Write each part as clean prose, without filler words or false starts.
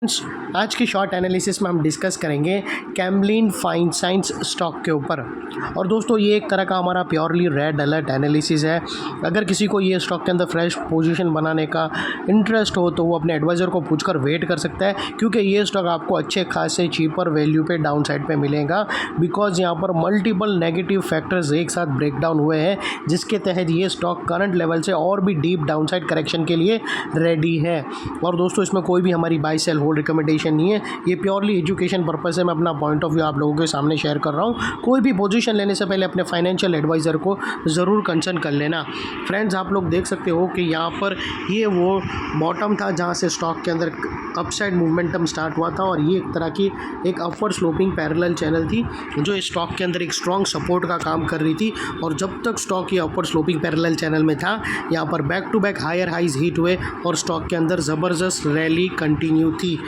आज की short analysis में हम डिस्कस करेंगे कैमलिन फाइन साइंस स्टॉक के ऊपर। और दोस्तों ये एक तरह का हमारा प्योरली रेड अलर्ट एनालिसिस है। अगर किसी को ये स्टॉक के अंदर फ्रेश पोजीशन बनाने का इंटरेस्ट हो तो वो अपने एडवाइज़र को पूछकर वेट कर सकता है, क्योंकि ये स्टॉक आपको अच्छे खासे चीपर वैल्यू पे डाउन साइड पे मिलेगा। बिकॉज यहाँ पर मल्टीपल नेगेटिव फैक्टर्स एक साथ ब्रेक डाउन हुए हैं, जिसके तहत ये स्टॉक करंट लेवल से और भी डीप डाउन साइड करेक्शन के लिए रेडी है। और दोस्तों इसमें कोई भी हमारी बाय सेल होल्ड रिकमेंडेशन नहीं है, ये प्योरली एजुकेशन पर्पस से मैं अपना पॉइंट ऑफ व्यू आप लोगों के सामने शेयर कर रहा हूँ। कोई भी पोजीशन लेने से पहले अपने फाइनेंशियल एडवाइज़र को ज़रूर कंसल्ट कर लेना। फ्रेंड्स, आप लोग देख सकते हो कि यहाँ पर ये वो बॉटम था जहाँ से स्टॉक के अंदर अपसाइड मूवमेंटम स्टार्ट हुआ था, और ये एक तरह की एक अपवर्ड स्लोपिंग पैरेलल चैनल थी जो स्टॉक के अंदर एक स्ट्रॉन्ग सपोर्ट का काम कर रही थी। और जब तक स्टॉक ये अपवर्ड स्लोपिंग पैरेलल चैनल में था, यहाँ पर back to back higher highs hit हुए और स्टॉक के अंदर ज़बरदस्त रैली कंटिन्यू थी।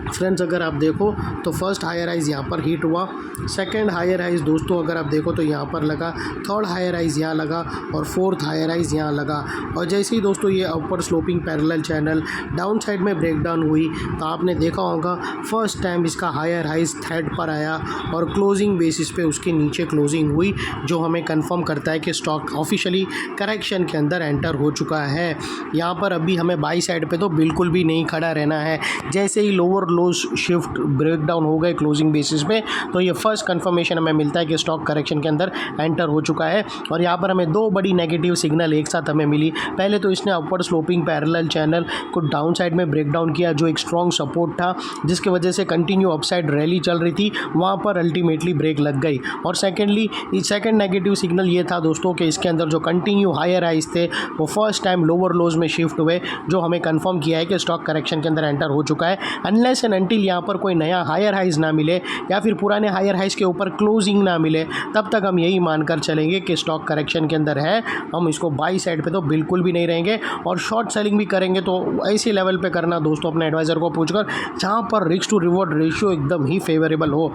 फ्रेंड्स, अगर आप देखो तो फर्स्ट हायर हाइज यहाँ पर हिट हुआ, सेकंड हायर हाइज दोस्तों अगर आप देखो तो यहाँ पर लगा, थर्ड हायर हाइज यहाँ लगा और फोर्थ हायर हाइज यहाँ लगा। और जैसे ही दोस्तों ये upper sloping parallel channel down side में ब्रेक डाउन हुई तो आपने देखा होगा फर्स्ट टाइम इसका हायर हाइज थर्ड पर आया और क्लोजिंग बेसिस पे उसके नीचे क्लोजिंग हुई, जो हमें कंफर्म करता है कि स्टॉक ऑफिशियली करेक्शन के अंदर एंटर हो चुका है। यहाँ पर अभी हमें बाई साइड पे तो बिल्कुल भी नहीं खड़ा रहना है। जैसे ही lower low shift break down हो गए क्लोजिंग बेसिस पे, तो ये फर्स्ट कंफर्मेशन हमें मिलता है कि स्टॉक करेक्शन के अंदर एंटर हो चुका है। और यहाँ पर हमें दो बड़ी नेगेटिव सिग्नल एक साथ हमें मिली। पहले तो इसने अपवर्ड स्लोपिंग पैरेलल चैनल को डाउन साइड में ब्रेक डाउन किया, जो एक स्ट्रॉन्ग सपोर्ट था, जिसकी वजह से कंटिन्यू अपसाइड रैली चल रही थी, वहाँ पर अल्टीमेटली ब्रेक लग गई। और सेकेंडली सेकेंड नेगेटिव सिग्नल ये था दोस्तों कि इसके अंदर जो कंटिन्यू हायर हाइज थे वो फर्स्ट टाइम लोअर लोज में शिफ्ट हुए, जो हमें कंफर्म किया है कि स्टॉक करेक्शन के अंदर एंटर हो चुका है। अनलेस एंड अनटिल यहाँ पर कोई नया हायर हाइज ना मिले या फिर पुराने हायर हाइज के ऊपर क्लोजिंग ना मिले, तब तक हम यही मानकर चलेंगे कि स्टॉक करेक्शन के अंदर है। हम इसको बाई साइड पे तो बिल्कुल भी नहीं रहेंगे, और शॉर्ट सेलिंग भी करेंगे तो ऐसे लेवल पे करना दोस्तों अपने एडवाइज़र को पूछकर, जहाँ पर रिस्क टू रिवॉर्ड रेशियो एकदम ही फेवरेबल हो।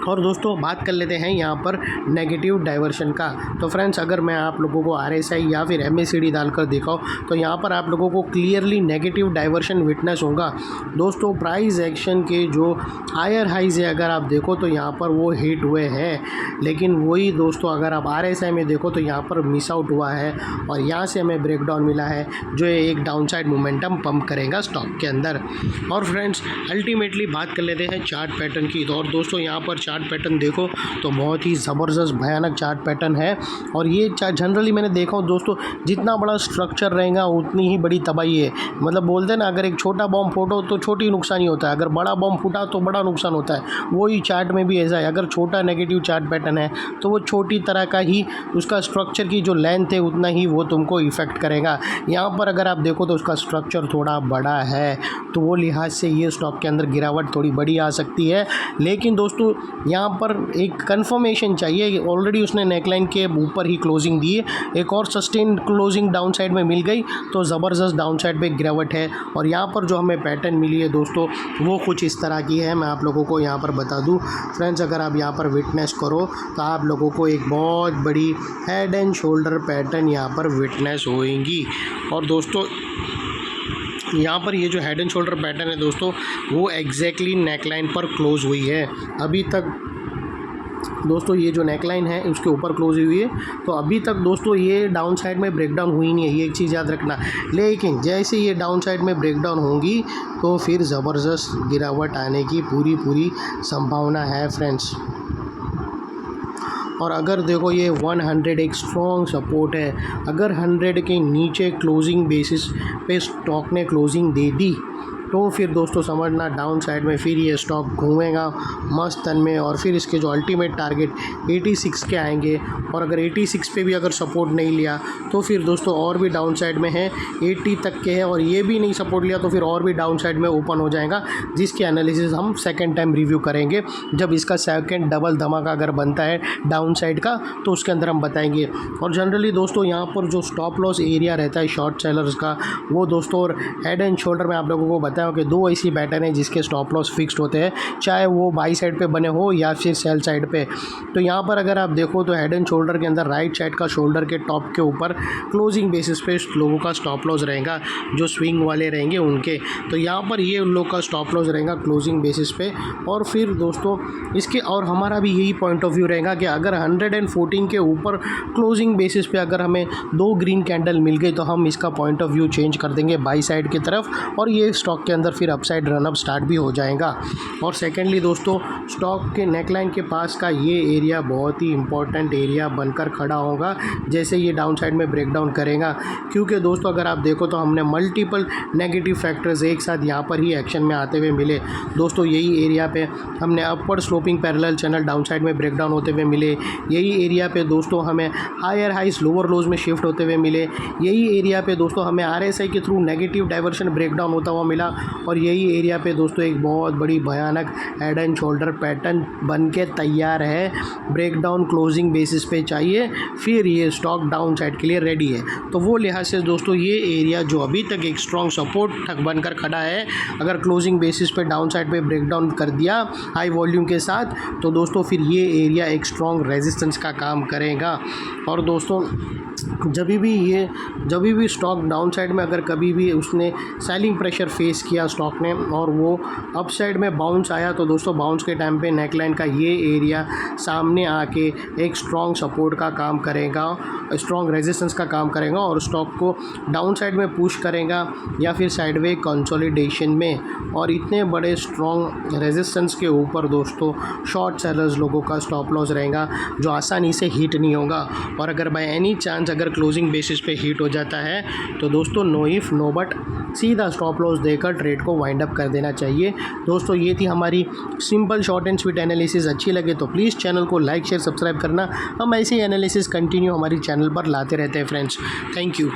और दोस्तों बात कर लेते हैं यहाँ पर नेगेटिव डाइवर्शन का। तो फ्रेंड्स, अगर मैं आप लोगों को RSI या फिर MACD डालकर दिखाऊँ तो यहाँ पर आप लोगों को क्लियरली नेगेटिव डाइवर्शन विटनेस होगा। दोस्तों प्राइस एक्शन के जो हायर हाइज है अगर आप देखो तो यहाँ पर वो हिट हुए हैं, लेकिन वही दोस्तों अगर आप RSI में देखो तो यहाँ पर मिस आउट हुआ है और यहाँ से हमें ब्रेक डाउन मिला है, जो एक डाउन साइड मोमेंटम पंप करेगा स्टॉक के अंदर। और फ्रेंड्स अल्टीमेटली बात कर लेते हैं चार्ट पैटर्न की। तो और दोस्तों यहाँ पर चार्ट पैटर्न देखो तो बहुत ही ज़बरदस्त भयानक चार्ट पैटर्न है। और ये चार्ट जनरली मैंने देखा हो दोस्तों, जितना बड़ा स्ट्रक्चर रहेगा उतनी ही बड़ी तबाही है। मतलब बोलते हैं ना, अगर एक छोटा बॉम्ब फूटो तो छोटी नुकसान ही होता है, अगर बड़ा बॉम्ब फूटा तो बड़ा नुकसान होता है। वही चार्ट में भी ऐसा है, अगर छोटा नेगेटिव चार्ट पैटर्न है तो वो छोटी तरह का ही उसका स्ट्रक्चर की जो लेंथ है उतना ही वो तुमको इफ़ेक्ट करेगा। यहाँ पर अगर आप देखो तो उसका स्ट्रक्चर थोड़ा बड़ा है, तो वो लिहाज से ये स्टॉक के अंदर गिरावट थोड़ी बड़ी आ सकती है। लेकिन दोस्तों यहाँ पर एक कंफर्मेशन चाहिए। ऑलरेडी उसने नेकलाइन के ऊपर ही क्लोजिंग दी है, एक और सस्टेन क्लोजिंग डाउन साइड में मिल गई तो ज़बरदस्त डाउन साइड पे गिरावट है। और यहाँ पर जो हमें पैटर्न मिली है दोस्तों वो कुछ इस तरह की है, मैं आप लोगों को यहाँ पर बता दूँ। फ्रेंड्स, अगर आप यहाँ पर विटनेस करो तो आप लोगों को एक बहुत बड़ी हेड एंड शोल्डर पैटर्न यहाँ पर विटनेस होएंगी। और दोस्तों यहाँ पर ये जो हेड एंड शोल्डर पैटर्न है दोस्तों वो एग्जैक्टली नेकलाइन पर क्लोज हुई है। अभी तक दोस्तों ये जो नेकलाइन है उसके ऊपर क्लोज हुई है, तो अभी तक दोस्तों ये डाउन साइड में ब्रेकडाउन हुई नहीं है, ये एक चीज़ याद रखना। लेकिन जैसे ये डाउन साइड में ब्रेकडाउन होंगी तो फिर ज़बरदस्त गिरावट आने की पूरी संभावना है फ्रेंड्स। और अगर देखो ये 100 एक स्ट्रॉन्ग सपोर्ट है, अगर 100 के नीचे क्लोजिंग बेसिस पे स्टॉक ने क्लोजिंग दे दी तो फिर दोस्तों समझना डाउन साइड में फिर ये स्टॉक घूमेगा मस्त तन में, और फिर इसके जो अल्टीमेट टारगेट 86 के आएंगे। और अगर 86 पे भी अगर सपोर्ट नहीं लिया तो फिर दोस्तों और भी डाउन साइड में है, 80 तक के हैं, और ये भी नहीं सपोर्ट लिया तो फिर और भी डाउन साइड में ओपन हो जाएगा, जिसकी एनालिसिस हम सेकेंड टाइम रिव्यू करेंगे जब इसका सेकेंड डबल धमाका अगर बनता है डाउन साइड का, तो उसके अंदर हम बताएंगे। और जनरली दोस्तों यहाँ पर जो स्टॉप लॉस एरिया रहता है शॉर्ट सेलर्स का, वो दोस्तों और हेड एंड शोल्डर में आप लोगों को बताया बताया हूँ कि दो ऐसी पैटर्न है जिसके स्टॉप लॉस फिक्स्ड होते हैं, चाहे वो बाई साइड पे बने हो या फिर सेल साइड पे। तो यहाँ पर अगर आप देखो तो हेड एंड शोल्डर के अंदर राइट साइड का शोल्डर के टॉप के ऊपर क्लोजिंग बेसिस पे लोगों का स्टॉप लॉस रहेगा, जो स्विंग वाले रहेंगे उनके। तो यहाँ पर ये उन लोग का स्टॉप लॉस रहेगा क्लोजिंग बेसिस पे। और फिर दोस्तों इसके और हमारा भी यही पॉइंट ऑफ व्यू रहेगा कि अगर 114 के ऊपर क्लोजिंग बेसिस पे अगर हमें 2 ग्रीन कैंडल मिल गई तो हम इसका पॉइंट ऑफ व्यू चेंज कर देंगे बाई साइड की तरफ, और ये स्टॉक के अंदर फिर अपसाइड रनअप स्टार्ट भी हो जाएगा। और सेकेंडली दोस्तों स्टॉक के नेकलाइन के पास का ये एरिया बहुत ही इंपॉर्टेंट एरिया बनकर खड़ा होगा जैसे ये डाउन साइड में ब्रेकडाउन करेगा, क्योंकि दोस्तों अगर आप देखो तो हमने मल्टीपल नेगेटिव फैक्टर्स एक साथ यहाँ पर ही एक्शन में आते हुए मिले। दोस्तों यही एरिया पे हमने upward sloping parallel channel down side में ब्रेकडाउन होते हुए मिले, यही एरिया पे दोस्तों हमें हायर हाइस लोअर लोज में शिफ्ट होते हुए मिले, यही एरिया पे दोस्तों हमें RSI के थ्रू नेगेटिव डाइवर्शन ब्रेकडाउन होता हुआ मिला, और यही एरिया पे दोस्तों एक बहुत बड़ी भयानक हेड एंड शोल्डर पैटर्न बन के तैयार है। ब्रेकडाउन क्लोजिंग बेसिस पे चाहिए, फिर ये स्टॉक डाउन साइड के लिए रेडी है। तो वो लिहाज से दोस्तों ये एरिया जो अभी तक एक स्ट्रॉन्ग सपोर्ट बनकर खड़ा है, अगर क्लोजिंग बेसिस पे डाउन साइड पे ब्रेकडाउन कर दिया हाई वॉल्यूम के साथ तो दोस्तों फिर ये एरिया एक स्ट्रॉन्ग रेजिस्टेंस का काम करेगा। और दोस्तों जब भी स्टॉक डाउन साइड में अगर कभी भी उसने सेलिंग प्रेशर फेस किया स्टॉक ने और वो अप साइड में बाउंस आया तो दोस्तों बाउंस के टाइम पे नेकलाइन का ये एरिया सामने आके एक स्ट्रॉन्ग सपोर्ट का काम करेगा, स्ट्रॉन्ग रेजिस्टेंस का काम करेगा और स्टॉक को डाउन साइड में पुश करेगा या फिर साइडवे कंसोलिडेशन में। और इतने बड़े स्ट्रॉन्ग रेजिस्टेंस के ऊपर दोस्तों शॉर्ट सेलर्स लोगों का स्टॉप लॉस रहेगा जो आसानी से हिट नहीं होगा। और अगर बाय एनी चांस अगर क्लोजिंग बेसिस पे हिट हो जाता है तो दोस्तों नो इफ नो बट सीधा स्टॉप लॉस देकर ट्रेड को वाइंड अप कर देना चाहिए। दोस्तों ये थी हमारी simple short and sweet analysis. अच्छी लगे तो प्लीज़ चैनल को लाइक शेयर सब्सक्राइब करना। हम ऐसे ही एनालिसिस कंटिन्यू हमारी चैनल पर लाते रहते हैं फ्रेंड्स। Thank you.